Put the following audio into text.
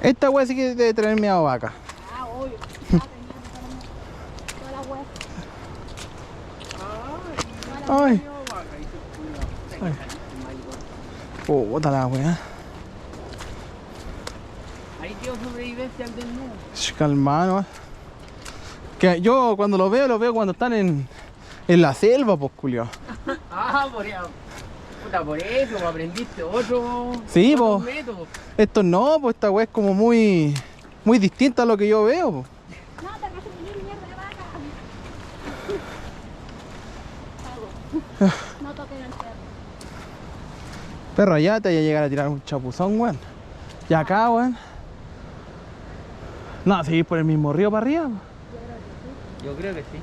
Esta wea sí que debe tener miedo a vaca. Ah, obvio. Ah, tenía que toda la wea. Ay. Puta la wea. Ahí quedó sobrevivencia al desnudo. Calmado. Que yo cuando lo veo cuando están en la selva, pues culio. Ah, por eso. Puta, por eso, aprendiste otro. Sí, otro po. método. Esto no, pues esta wea es como muy distinta a lo que yo veo, pues. No, te vas a venir mierda de vaca. No toquen al perro. Perro, allá te voy a llegar a tirar un chapuzón, weón. Y acá, weón. No, seguir por el mismo río para arriba, po. Yo creo que sí.